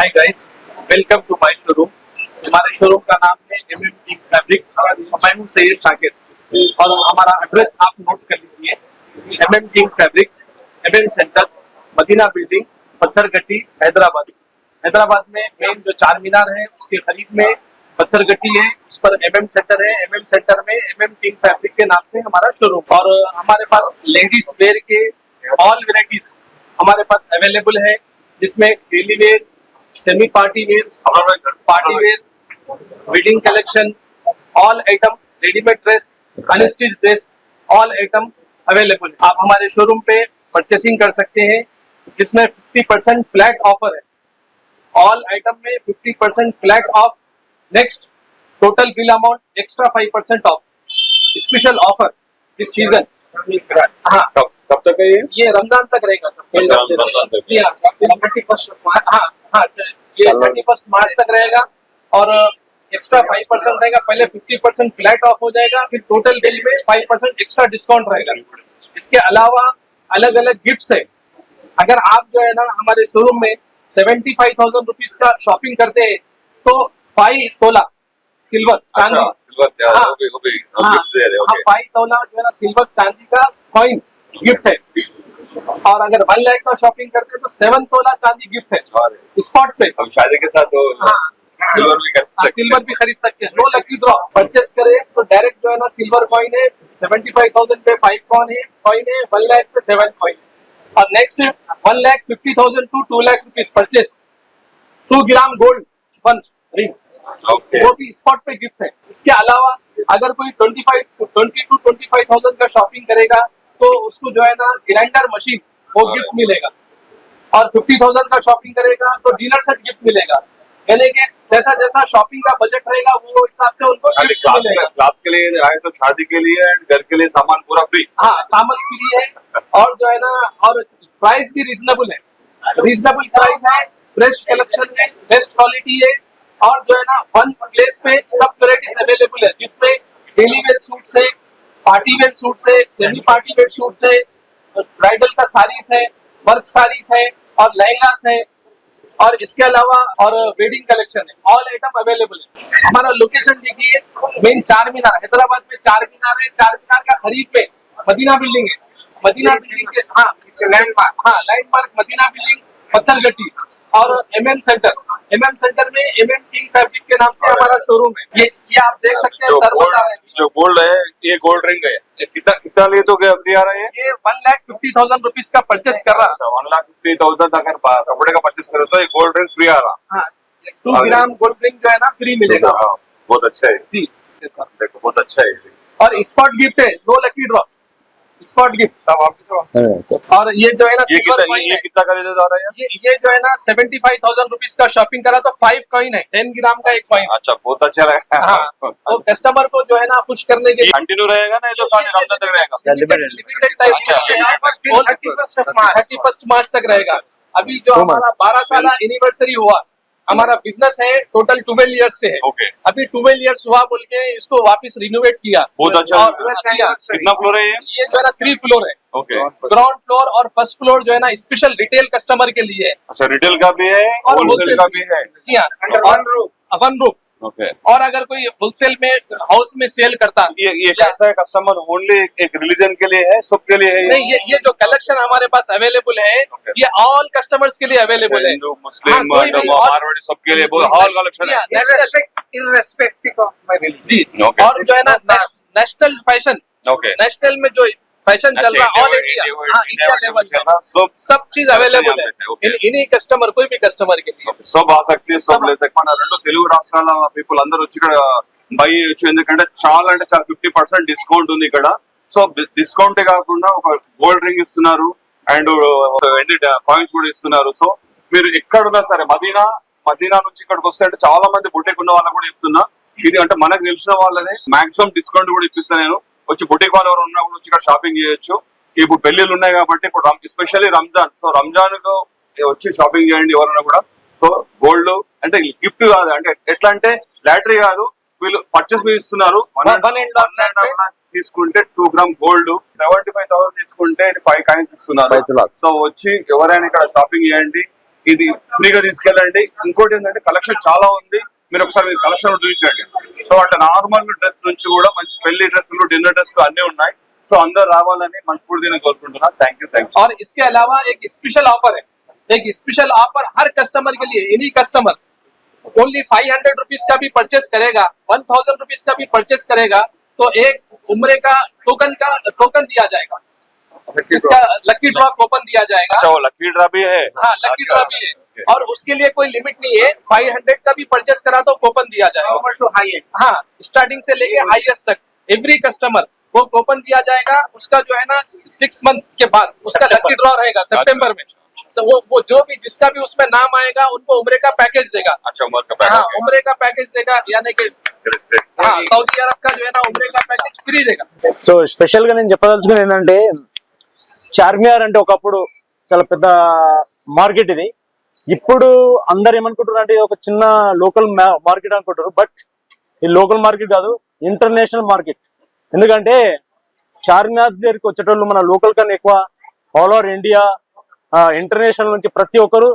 Hi guys, welcome to my showroom. हमारे showroom का नाम है MM टीम फैब्रिक्स। मैं हूं सैयद शाकिर और हमारा एड्रेस आप नोट कर लीजिए। MM team fabrics, MM centre, Madina building, Pattharghatti, Hyderabad. Hyderabad में मेन जो चार मीनार है उसके करीब में पत्थरगट्टी है, उस पर MM सेंटर है। MM सेंटर में MM टीम फैब्रिक के नाम से हमारा शोरूम। और हमारे पास लेडीज वेयर के ऑल वेराइटीज हमारे पास अवेलेबल है, जिसमें daily wear, semi party wear, party wear, wedding collection, all item, readymade dress, unstitch dress, all item available है। आप हमारे शोरूम पे परचेसिंग कर सकते हैं, जिसमें 50% फ्लैट ऑफर है। ऑल आइटम में 50% flat of. Next, total bill amount extra 5% of. Special offer इस सीजन। हाँ, कब तक है ये रमजान तक रहेगा सर। रमजान तक। जी हाँ, 31 हाँ, ये 31 मार्च तक रहेगा। और एक्स्ट्रा 5% रहेगा। पहले 50% फ्लैट ऑफ हो जाएगा, फिर टोटल बिल में 5% एक्स्ट्रा डिस्काउंट रहेगा। इसके अलावा अलग अलग गिफ्ट्स है। अगर आप जो है ना हमारे शोरूम में 75,000 रुपीज का शॉपिंग करते हैं तो 5 तोला सिल्वर चांदी, सिल्वर हाँ, हो गई गिफ्ट दे रहे हो। 5 तोला जो है ना सिल्वर चांदी का कॉइन गिफ्ट है। और अगर 1 लाख का शॉपिंग करते हैं तो 7 तोला चांदी गिफ्ट है स्पॉट पे। हम शादी के साथ तो सिल्वर भी कर सिल्वर भी खरीद सकते हैं। No lucky draw. परचेस करें तो डायरेक्ट जो है ना सिल्वर कॉइन है। 75,000 पे 5 कॉइन है, 1 लाख पे 7 कॉइन। और next 1,50,000 to 2 lakh rupees purchase 2 gram gold 1 ring, वो भी स्पॉट पे गिफ्ट है। इसके अलावा अगर कोई 20 to 25,000 का शॉपिंग करेगा तो उसको जो है ना ग्राइंडर मशीन वो गिफ्ट मिलेगा। और 50,000 का शॉपिंग करेगा तो डिनर सेट गिफ्ट मिलेगा। यानी कि जैसा जैसा शॉपिंग का बजट रहेगा वो हिसाब से उनको गिफ्ट मिलेगा। क्लास के लिए आए तो शादी के लिए एंड घर के लिए सामान पूरा फ्री। हाँ, सामान फ्री है। और जो है ना और प्राइस भी रीजनेबल है। रीजनेबल प्राइस है, फ्रेश कलेक्शन है, बेस्ट क्वालिटी है। और जो है ना वन प्लेस पे सब वेराइटीज अवेलेबल है, जिसमें डेली वेयर सूट है, पार्टी वेयर सूट है, सेमी पार्टी वेयर सूट है, ब्राइडल का साड़ीज है, वर्क साड़ीज है और लहंगास है। और इसके अलावा और वेडिंग कलेक्शन है। ऑल आइटम अवेलेबल है। हमारा लोकेशन देखिए, मेन चार मीनार, हैदराबाद में चार मीनार है। चार मीनार का करीब में मदीना बिल्डिंग है। मदीना बिल्डिंग के लैंडमार्क मदीना बिल्डिंग, पत्थरगट्टी। और MM सेंटर में MM टीम फैब्रिक के नाम से हमारा शोरूम है। ये आप देख सकते हैं। सर बता रहे हैं जो गोल्ड है, ये गोल्ड रिंग है, ये कितना लिए तो फ्री आ रहा है? ये 1,50,000 रुपीज का परचेस कर रहा है। 1,50,000 अगर कपड़े का परचेस करे तो ये गोल्ड रिंग फ्री आ रहा। हाँ, 2 ग्राम गोल्ड रिंग जो है ना फ्री मिलेगा। बहुत अच्छा है जी सर, देखो बहुत अच्छा है। और स्पॉट गिफ्ट है, no lucky draw, spot gift. और ये जो है ना सिल्वर कॉइन है। कितना का देता जा रहा है? ये जो है ना 75,000 रुपीज का शॉपिंग करा तो 5 कॉइन है, 10 ग्राम का एक कॉइन। अच्छा, बहुत अच्छा रहेगा। हाँ, तो कस्टमर को जो है ना खुश करने के लिए कंटिन्यू रहेगा ना, ये तो रमजान तक रहेगा। लिमिटेड टाइम 31 मार्च तक रहेगा। अभी जो हमारा 12 साल एनिवर्सरी हुआ, हमारा बिजनेस है टोटल 12 इयर्स से है। अभी 12 इयर्स हुआ बोल के इसको वापस रिनोवेट किया। बहुत अच्छा। कितना फ्लोर है ये? ये जो है ना 3 फ्लोर है। ग्राउंड फ्लोर और फर्स्ट फ्लोर जो है ना स्पेशल रिटेल कस्टमर के लिए है। अच्छा, रिटेल का भी है और होलसेल का भी है। जी हाँ, वन रूफ। और अगर कोई होलसेल में हाउस में सेल करता, ये कैसा है? कस्टमर ओनली एक रिलीजन के लिए है, सबके लिए है? नहीं, ये जो कलेक्शन हमारे पास अवेलेबल है ये ऑल कस्टमर्स के लिए अवेलेबल है। हिंदू, मुस्लिम, मारवाड़ी सबके लिए ऑल कलेक्शन है। Irrespective of my religion. जी, और जो है ना नेशनल फैशन, नेशनल में जो फैशन चल रहा ऑल इंडिया, हाँ, इंडिया लेवल सब चीज अवेलेबल है। इन्हीं कस्टमर, कोई भी कस्टमर के लिए सब आ सकती है, सब ले सकते हैं। రెండు తెలుగు రాష్ట్రాల పీపుల్ అందరూ వచ్చి ఇక్కడ బై చేయొచ్చు, ఎందుకంటే చాలా 50% డిస్కౌంట్ ఉంది ఇక్కడ. సో డిస్కౌంట్ కాకుండా ఒక గోల్డ్ రింగ్ ఇస్తున్నారు అండ్ కాయిన్స్ కూడా ఇస్తున్నారు. సో మీరు ఎక్కడున్నా సరే మదీనా నుంచి ఇక్కడికి వస్తే అంటే చాలా మంది బొటేక్ ఉన్న వాళ్ళకి కూడా చెప్తున్నా, ఇది అంటే మనకు తెలిసిన వాళ్ళనే మాక్సిమం డిస్కౌంట్ కూడా ఇప్పిస్తాను నేను. వచ్చి బొటిక్ వాళ్ళు ఎవరు ఉన్నా కూడా వచ్చి ఇక్కడ షాపింగ్ చేయొచ్చు. ఇప్పుడు పెళ్లిళ్ళు ఉన్నాయి కాబట్టి ఇప్పుడు ఎస్పెషల్లీ రంజాన్, సో రంజాన్ కు వచ్చి షాపింగ్ చేయండి ఎవరైనా కూడా. సో గోల్డ్ అంటే గిఫ్ట్ కాదు, అంటే ఎట్లా అంటే లాటరీ కాదు, వీళ్ళు పర్చేస్ మీద ఇస్తున్నారు. తీసుకుంటే 2 గ్రామ్ గోల్డ్, 75,000 తీసుకుంటే 5 కాయిన్స్ ఇస్తున్నారు. సో వచ్చి ఎవరైనా ఇక్కడ షాపింగ్ చేయండి. ఇది ఫ్రీగా తీసుకెళ్ళండి. ఇంకోటి ఏంటంటే కలెక్షన్ చాలా ఉంది, మీరు ఒకసారి కలెక్షన్ చూపించండి. సో అంటే నార్మల్ డ్రెస్ నుంచి కూడా మంచి పెళ్లి డ్రెస్సులు, డిన్నర్ డ్రెస్సులు అన్ని ఉన్నాయి. సో అందరు రావాలని మనస్ఫూర్తిగా కోరుకుంటున్నా. Thank you. और इसके अलावा एक स्पेशल ऑफर है, एक स्पेशल ऑफर हर कस्टमर के लिए. एनी कस्टमर ओनली 500 रुपीज का भी परचेस करेगा, 1000 रुपीज का भी परचेस करेगा तो एक उम्रे का टोकन दिया जाएगा, जिसका लकी ड्रॉ कूपन दिया जाएगा. अच्छा, वो लकी ड्रॉ भी है? हाँ, लकी ड्रॉ भी है. और उसके लिए कोई लिमिट नहीं है. 500 का भी परचेस करा तो कूपन दिया जाएगा. हाँ, स्टार्टिंग से लेके हाईएस्ट तक एवरी कस्टमर वो कूपन दिया जाएगा. उसका जो है ना 6 मंथ के बाद उसका लकी ड्रॉ रहेगा सितंबर में. So, वो जो भी जिसका भी उसमें नाम आएगा उनको उम्रे का पैकेज देगा. अच्छा, उम्र का पैकेज. हाँ, उम्रे का पैकेज देगा, यानी कि हाँ सऊदी अरब का जो है ना उम्रे का पैकेज फ्री देगा. సో స్పెషల్ గా నేను చెప్పదలుచుకున్నది ఏంటంటే, చార్మినార్ అంటే ఒకప్పుడు చాలా పెద్ద మార్కెట్ ఇది. ఇప్పుడు అందరు ఏమనుకుంటారు అంటే ఒక చిన్న లోకల్ మార్కెట్ అనుకుంటారు. బట్ ఈ లోకల్ మార్కెట్ కాదు, ఇంటర్నేషనల్ మార్కెట్. ఎందుకంటే చార్మినార్ దగ్గరికి వచ్చేటోళ్ళు మన లోకల్ కన్నా ఎక్కువ ఆల్ ఓవర్ ఇండియా, ఇంటర్నేషనల్ నుంచి ప్రతి ఒక్కరు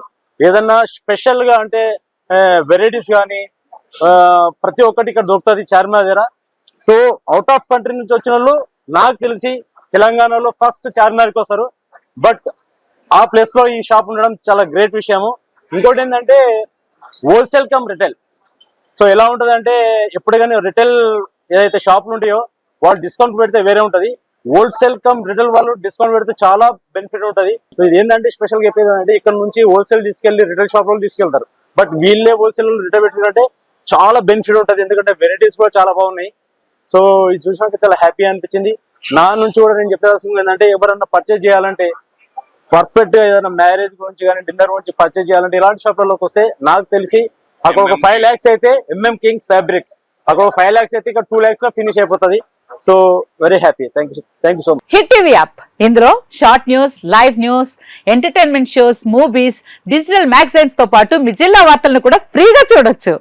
ఏదన్నా స్పెషల్ గా అంటే వెరైటీస్ కానీ ప్రతి ఒక్కటి ఇక్కడ దొరుకుతుంది చార్మినార్ దగ్గర. సో అవుట్ ఆఫ్ కంట్రీ నుంచి వచ్చిన వాళ్ళు నాకు తెలిసి తెలంగాణలో ఫస్ట్ చార్మినార్కి వస్తారు. బట్ ఆ ప్లేస్ లో ఈ షాప్ ఉండడం చాలా గ్రేట్ విషయము. ఇంకోటి ఏంటంటే హోల్సేల్ కమ్ రిటైల్. సో ఎలా ఉంటుంది అంటే, ఎప్పుడు కానీ రిటైల్ ఏదైతే షాపులు ఉంటాయో వాళ్ళు డిస్కౌంట్ పెడితే వేరే ఉంటుంది. హోల్సేల్ కమ్ రిటైల్ వాళ్ళు డిస్కౌంట్ పెడితే చాలా బెనిఫిట్ ఉంటుంది. సో ఇది ఏంటంటే స్పెషల్ గా చెప్పేది అంటే, ఇక్కడ నుంచి హోల్సేల్ తీసుకెళ్లి రిటైల్ షాప్ లో తీసుకెళ్తారు. బట్ వీళ్ళే హోల్సేల్ రిటైల్ పెట్టారంటే చాలా బెనిఫిట్ ఉంటుంది. ఎందుకంటే వెరైటీస్ కూడా చాలా బాగున్నాయి. సో ఇది చూసినాక చాలా హ్యాపీ అనిపించింది. నా నుంచి కూడా నేను చెప్పాల్సింది ఏంటంటే, ఎవరన్నా పర్చేజ్ చేయాలంటే పర్ఫెక్ట్ గా ఏదైనా మ్యారేజ్ గురించి కానీ డిన్నర్ గురించి పర్చేజ్ చేయాలంటే ఇలాంటి షాప్లలోకి వస్తే, నాకు తెలిసి అక్కడ ఒక 5 lakhs అయితే కింగ్స్ ఫ్యాబ్రిక్స్, అక్కడ 5 lakhs అయితే ఇక్కడ 2 lakhs లో ఫినిష్ అయిపోతుంది. So very happy. Thank you so much. Hit TV app, ఇందులో short news, live news, entertainment shows, movies, digital magazines తో పాటు మీ జిల్లా వార్తలను కూడా ఫ్రీగా చూడొచ్చు.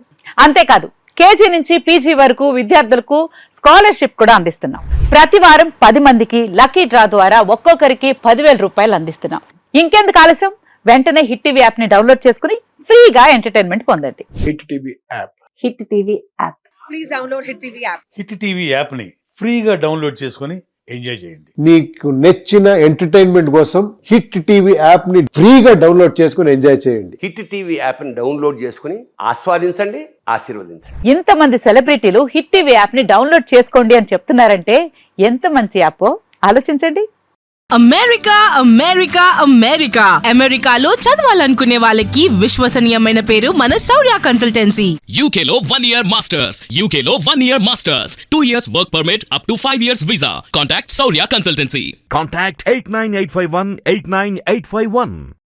అంతేకాదు కేజీ నుంచి పీజీ వరకు విద్యార్థులకు స్కాలర్షిప్ కూడా అందిస్తున్నాం. ప్రతి వారం 10 మందికి లక్కీ డ్రా ద్వారా ఒక్కొక్కరికి 10,000 రూపాయలు అందిస్తున్నాం. ఇంకెందుకు ఆలస్యం, వెంటనే హిట్ టీవీ యాప్ ని డౌన్లోడ్ చేసుకుని ఫ్రీగా ఎంటర్టైన్మెంట్ పొందండి. Hit TV app. Hit TV app. Please download Hit TV app. Hit TV app ని ఫ్రీగా డౌన్లోడ్ చేసుకొని ఎంజాయ్ చేయండి. మీకు నచ్చిన ఎంటర్టైన్మెంట్ కోసం హిట్ టీవీ యాప్ ని ఫ్రీగా డౌన్లోడ్ చేసుకుని ఎంజాయ్ చేయండి. హిట్ టీవీ యాప్ని డౌన్లోడ్ చేసుకుని ఆస్వాదించండి, ఆశీర్వదించండి. ఇంతమంది సెలబ్రిటీలు హిట్ టీవీ యాప్ ని డౌన్లోడ్ చేసుకోండి అని చెప్తున్నారంటే ఎంత మంచి యాప్ ఆలోచించండి. అమెరికా అమెరికా అమెరికా అమెరికాలో చదవాలనుకునే వాళ్ళకి విశ్వసనీయమైన పేరు మన శౌర్య కన్సల్టెన్సీ. UK లో 1 year masters, UK లో 1 year masters, 2 years work permit up to 5 years visa. Contact Saurya Consultancy. Contact 89851 89851.